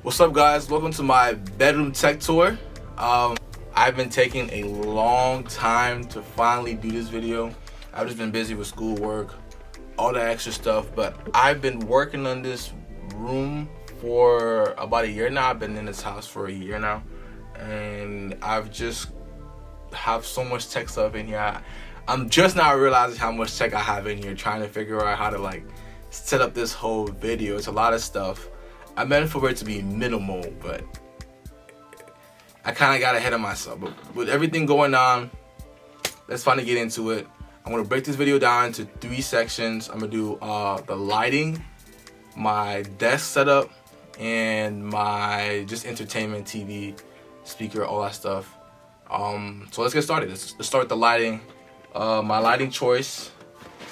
What's up, guys? Welcome to my bedroom tech tour. I've been taking a long time to finally do this video. I've just been busy with schoolwork, all that extra stuff, but I've been working on this room for about a year now. I've been in this house for a year now, and I've just have so much tech stuff in here. I'm just now realizing how much tech I have in here, trying to figure out how to like set up this whole video. It's a lot of stuff. I meant for it to be minimal, but I kind of got ahead of myself. But with everything going on, let's finally get into it. I'm gonna break this video down into 3 sections. I'm gonna do the lighting, my desk setup, and my just entertainment, TV, speaker, all that stuff. So let's get started. Let's start with the lighting. My lighting choice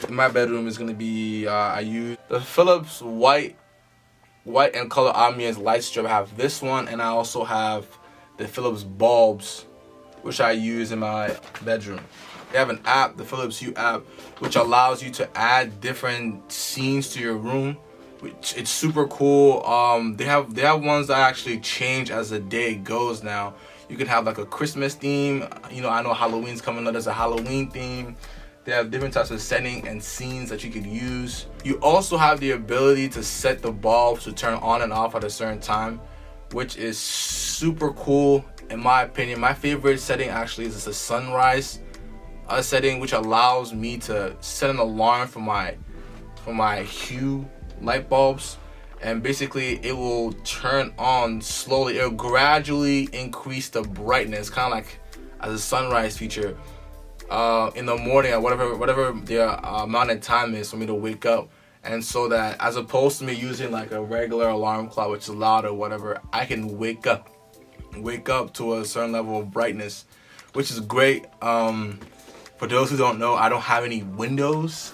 in my bedroom is gonna be I use the Philips white and color ambience light strip. I have this one, and I also have the Philips bulbs, which I use in my bedroom. They have an app, the Philips Hue app, which allows you to add different scenes to your room, which it's super cool. They have ones that actually change as the day goes now. You can have like a Christmas theme. You know, I know Halloween's coming up. There's a Halloween theme. They have different types of setting and scenes that you could use. You also have the ability to set the bulbs to turn on and off at a certain time, which is super cool in my opinion. My favorite setting actually is a sunrise setting, which allows me to set an alarm for my Hue light bulbs, and basically it will turn on slowly. It'll gradually increase the brightness, kind of like as a sunrise feature in the morning or whatever the amount of time is for me to wake up. And so that as opposed to me using like a regular alarm clock, which is loud or whatever, I can wake up to a certain level of brightness, which is great. For those who don't know, I don't have any windows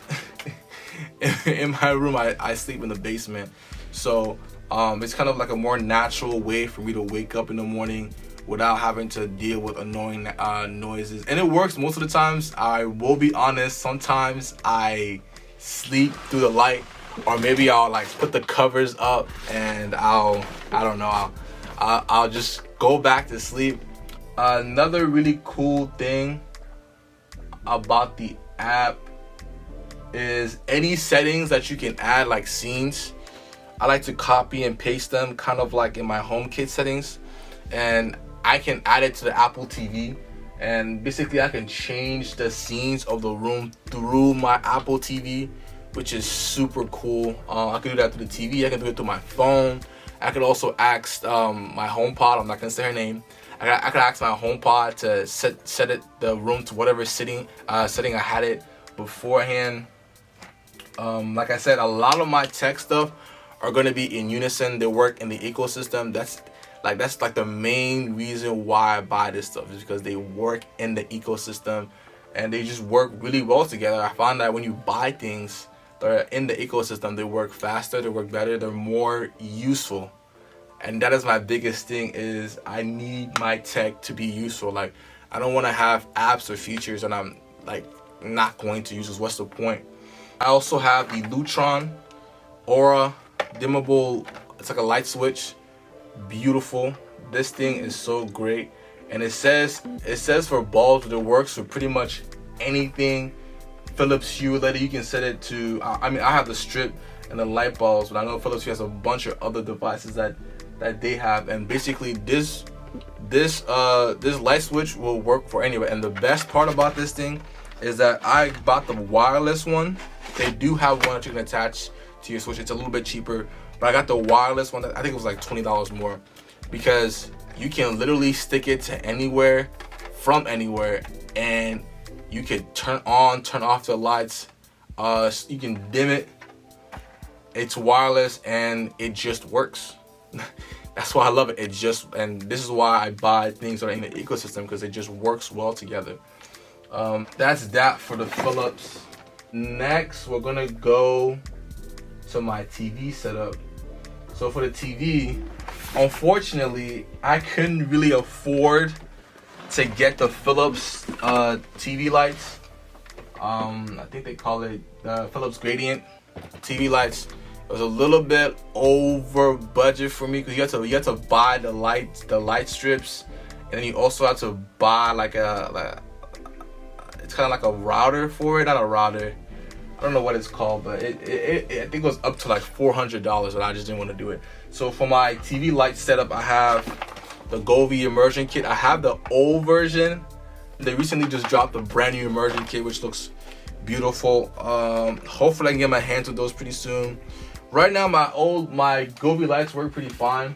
in my room. I sleep in the basement, so it's kind of like a more natural way for me to wake up in the morning without having to deal with annoying noises. And it works most of the times. I will be honest, sometimes I sleep through the light, or maybe I'll like put the covers up and I'll just go back to sleep. Another really cool thing about the app is any settings that you can add, like scenes. I like to copy and paste them kind of like in my HomeKit settings, and I can add it to the Apple TV, and basically I can change the scenes of the room through my Apple TV, which is super cool. I can do that through the TV. I can do it through my phone. I could also ask my HomePod, I'm not gonna say her name, I could ask my HomePod to set the room to whatever setting I had it beforehand. Like I said, a lot of my tech stuff are gonna be in unison. They work in the ecosystem. That's like the main reason why I buy this stuff, is because they work in the ecosystem and they just work really well together. I found that when you buy things that are in the ecosystem, they work faster, they work better, they're more useful. And that is my biggest thing, is I need my tech to be useful. Like, I don't want to have apps or features and I'm like not going to use this. What's the point? I also have the LUTRON AURORA dimmable. It's like a light switch. Beautiful. This thing is so great, and it says for bulbs, it works for pretty much anything Philips Hue related. You can set it to I mean, I have the strip and the light bulbs, but I know Philips Hue has a bunch of other devices that they have, and basically this light switch will work for anywhere. And the best part about this thing is that I bought the wireless one. They do have one that you can attach to your switch. It's a little bit cheaper, but I got the wireless one. I think it was like $20 more, because you can literally stick it to anywhere from anywhere, and you can turn on, turn off the lights. You can dim it. It's wireless and it just works. That's why I love it. And this is why I buy things that are in the ecosystem, because it just works well together. That's that for the Philips. Next, we're gonna go to my TV setup. So for the TV, unfortunately, I couldn't really afford to get the Philips TV lights. I think they call it Philips Gradient TV lights. It was a little bit over budget for me because you had to buy the light strips, and then you also have to buy it's kind of like a router for it. Not a router, I don't know what it's called, but I think it was up to like $400, and I just didn't want to do it. So for my TV light setup, I have the GOVEE immersion kit. I have the old version. They recently just dropped the brand new immersion kit, which looks beautiful. Hopefully I can get my hands with those pretty soon. Right now my GOVEE lights work pretty fine.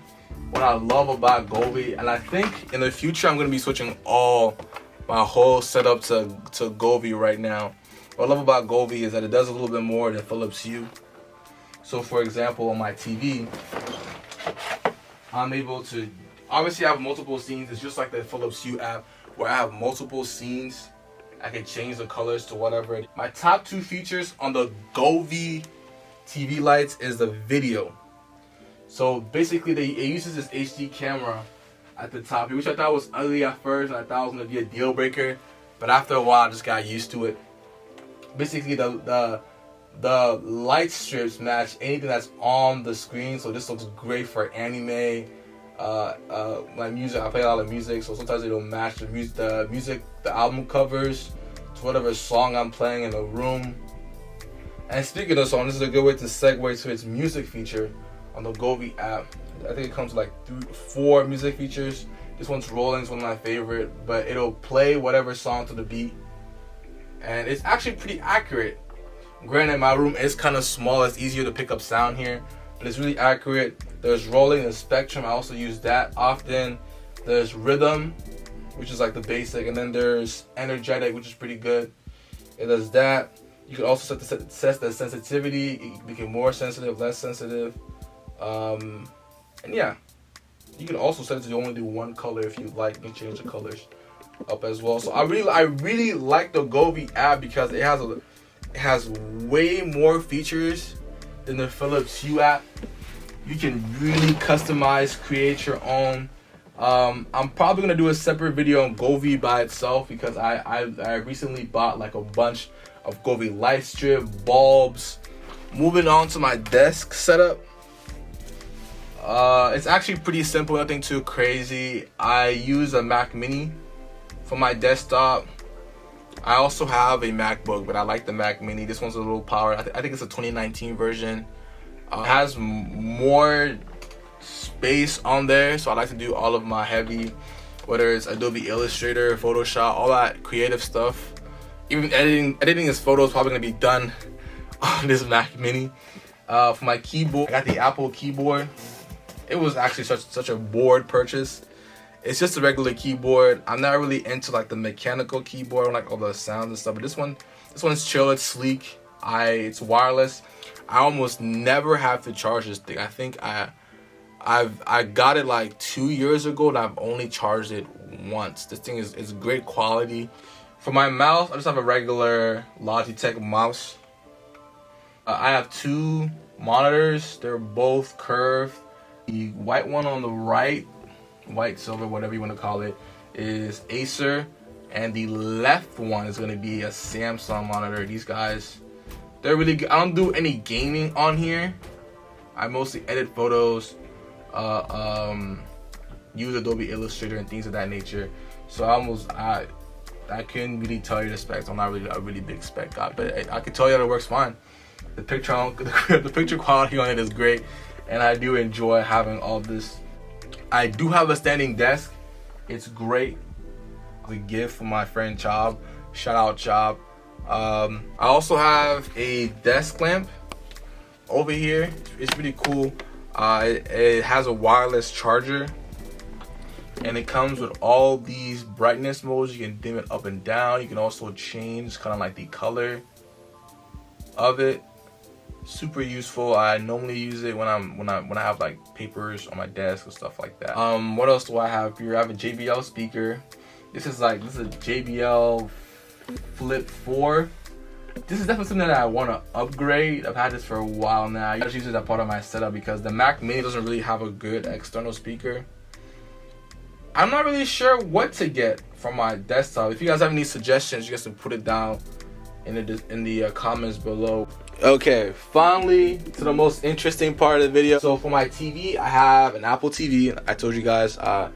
What I love about GOVEE, and I think in the future I'm going to be switching my whole setup to GOVEE right now. What I love about GOVEE is that it does a little bit more than Philips Hue. So for example, on my TV, I'm able to obviously have multiple scenes. It's just like the Philips Hue app where I have multiple scenes. I can change the colors to whatever. My top 2 features on the GOVEE TV lights is the video. So basically it uses this HD camera at the top, which I thought was ugly at first, and I thought it was going to be a deal breaker, but after a while I just got used to it. Basically the light strips match anything that's on the screen, so this looks great for anime. My music, I play a lot of music, so sometimes it'll match the album covers to whatever song I'm playing in the room. And speaking of song, this is a good way to segue to its music feature on the GOVEE app. I think it comes with like 4 music features. This one's rolling, it's one of my favorite, but it'll play whatever song to the beat, and it's actually pretty accurate. Granted, my room is kind of small, it's easier to pick up sound here, but it's really accurate. There's rolling, there's spectrum, I also use that often. There's rhythm, which is like the basic, and then there's energetic, which is pretty good. It does that. You can also set the sensitivity, make it more sensitive, less sensitive. And yeah, you can also set it to only do one color if you like. You can change the colors up as well. So I really like the GOVEE app because it has way more features than the Philips Hue app. You can really customize, create your own. I'm probably gonna do a separate video on GOVEE by itself because I recently bought like a bunch of GOVEE light strip, bulbs. Moving on to my desk setup. It's actually pretty simple, nothing too crazy. I use a Mac Mini for my desktop. I also have a MacBook, but I like the Mac Mini. This one's a little power. I think it's a 2019 version. It has more space on there, so I like to do all of my heavy, whether it's Adobe Illustrator, Photoshop, all that creative stuff. Even editing this photo is probably gonna be done on this Mac Mini. For my keyboard, I got the Apple keyboard. It was actually such a bored purchase. It's just a regular keyboard. I'm not really into like the mechanical keyboard, like all the sounds and stuff. But this one's chill. It's sleek. It's wireless. I almost never have to charge this thing. I think I got it like 2 years ago, and I've only charged it once. This thing is great quality. For my mouse, I just have a regular Logitech mouse. I have 2 monitors. They're both curved. The white one on the right, white, silver, whatever you want to call it, is Acer, and the left one is going to be a Samsung monitor. These guys, they're really good. I don't do any gaming on here. I mostly edit photos, use Adobe Illustrator and things of that nature. So I couldn't really tell you the specs. I'm not really a really big spec guy, but I can tell you that it works fine. The picture quality on it is great, and I do enjoy having all this. I do have a standing desk. It's great. A gift from my friend Chob. Shout out Chob. I also have a desk lamp over here. It's really cool. It has a wireless charger, and it comes with all these brightness modes. You can dim it up and down. You can also change kind of like the color of it. Super useful. I normally use it when I have like papers on my desk or stuff like that. What else do I have here? I have a JBL speaker. This is a JBL Flip 4. This is definitely something that I want to upgrade. I've had this for a while now. I just use it as part of my setup because the Mac Mini doesn't really have a good external speaker. I'm not really sure what to get from my desktop. If you guys have any suggestions, you guys can put it down in the comments below. Okay, finally to the most interesting part of the video. So for my TV, I have an Apple TV. I told you guys I'm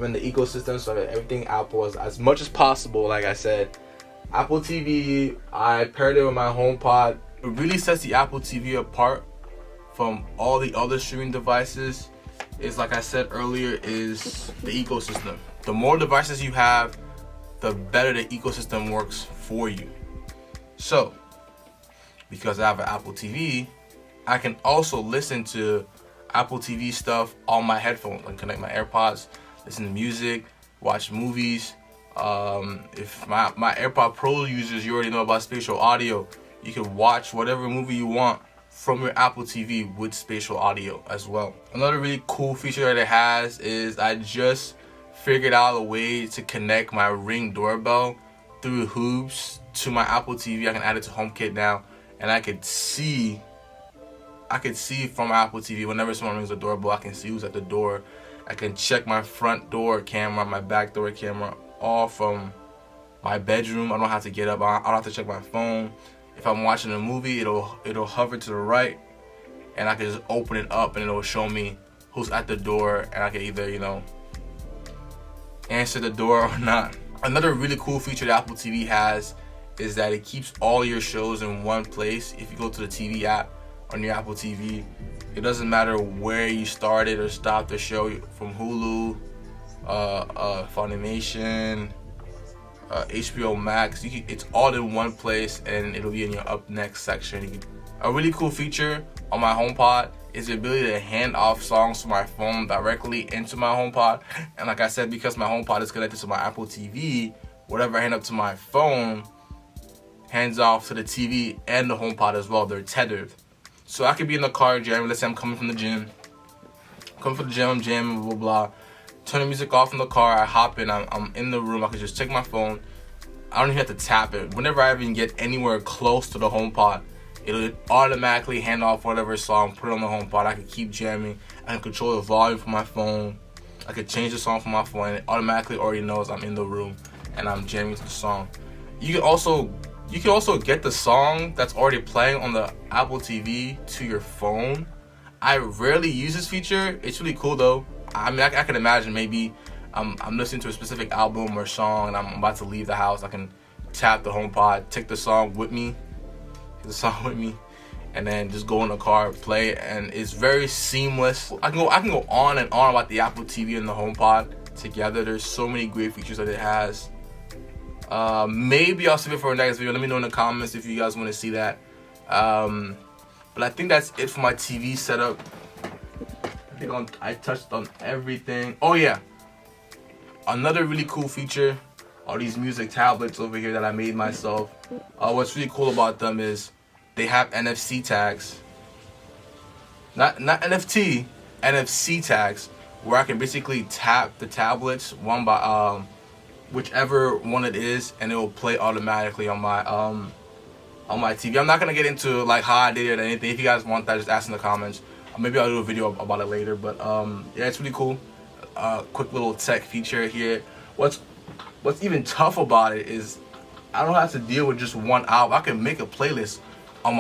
in the ecosystem, so everything Apple is as much as possible. Like I said, Apple TV, I paired it with my HomePod. It really sets the Apple TV apart from all the other streaming devices. Is, like I said earlier, is the ecosystem. The more devices you have, the better the ecosystem works for you. So, because I have an Apple TV, I can also listen to Apple TV stuff on my headphones. I can connect my AirPods, listen to music, watch movies. If my AirPod Pro users, you already know about spatial audio. You can watch whatever movie you want from your Apple TV with spatial audio as well. Another really cool feature that it has is I just figured out a way to connect my Ring doorbell through Hoops to my Apple TV. I can add it to HomeKit now, and I could see from my Apple TV whenever someone rings the doorbell. I can see who's at the door. I can check my front door camera, my back door camera, all from my bedroom. I don't have to get up. I don't have to check my phone. If I'm watching a movie, it'll hover to the right, and I can just open it up, and it'll show me who's at the door, and I can either, you know, answer the door or not. Another really cool feature that Apple TV has is that it keeps all your shows in one place. If you go to the TV app on your Apple TV, it doesn't matter where you started or stopped the show, from Hulu, Funimation, HBO Max. It's all in one place, and it'll be in your up next section. A really cool feature on my HomePod is the ability to hand off songs from my phone directly into my HomePod. And like I said, because my HomePod is connected to my Apple TV, whatever I hand up to my phone hands off to the TV and the HomePod as well. They're tethered. So I could be in the car jamming. Let's say I'm coming from the gym. I'm jamming, blah, blah. Turn the music off in the car. I hop in. I'm in the room. I can just take my phone. I don't even have to tap it. Whenever I even get anywhere close to the HomePod, it'll automatically hand off whatever song, put it on the HomePod. I can keep jamming. I can control the volume from my phone. I can change the song from my phone, and it automatically already knows I'm in the room and I'm jamming to the song. You can also get the song that's already playing on the Apple TV to your phone. I rarely use this feature. It's really cool though. I mean, I can imagine maybe I'm listening to a specific album or song, and I'm about to leave the house. I can tap the HomePod, take the song with me, and then just go in the car, play it, and it's very seamless. I can go on and on about the Apple TV and the HomePod together. There's so many great features that it has. Maybe I'll save it for a next video. Let me know in the comments if you guys want to see that. But I think that's it for my TV setup. I touched on everything. Oh yeah, another really cool feature are these music tablets over here that I made myself. What's really cool about them is they have NFC tags. Not NFT, NFC tags, where I can basically tap the tablets one by whichever one it is, and it will play automatically on my TV. I'm not gonna get into like how I did it or anything. If you guys want that, just ask in the comments. Maybe I'll do a video about it later. But yeah, it's really cool. Quick little tech feature here. What's even tough about it is I don't have to deal with just one album. I can make a playlist on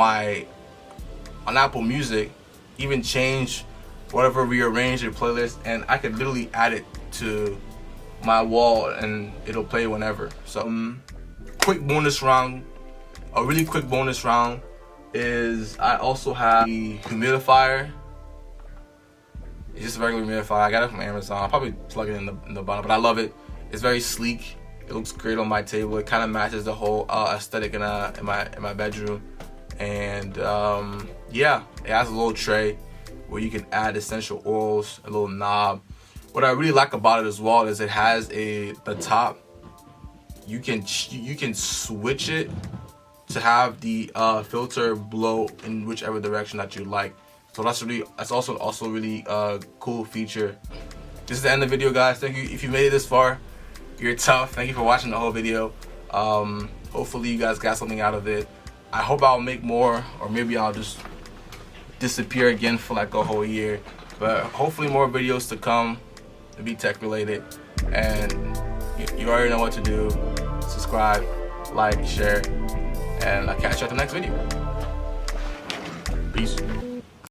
Apple Music, even change whatever, rearrange the playlist, and I can literally add it to my wall and it'll play whenever. So quick bonus round. A really quick bonus round is I also have the humidifier. It's just a regular humidifier. I got it from Amazon. I'll probably plug it in the bottom, but I love it. It's very sleek. It looks great on my table. It kind of matches the whole aesthetic in my bedroom. And yeah, it has a little tray where you can add essential oils, a little knob. What I really like about it as well is it has the top. You can switch it to have the filter blow in whichever direction that you like. So that's also really cool feature. This is the end of the video, guys. Thank you. If you made it this far, you're tough. Thank you for watching the whole video. Hopefully you guys got something out of it. I hope I'll make more, or maybe I'll just disappear again for like a whole year. But hopefully more videos to come to be tech related. And you already know what to do. Subscribe, like, share, and I'll catch you at the next video. Peace.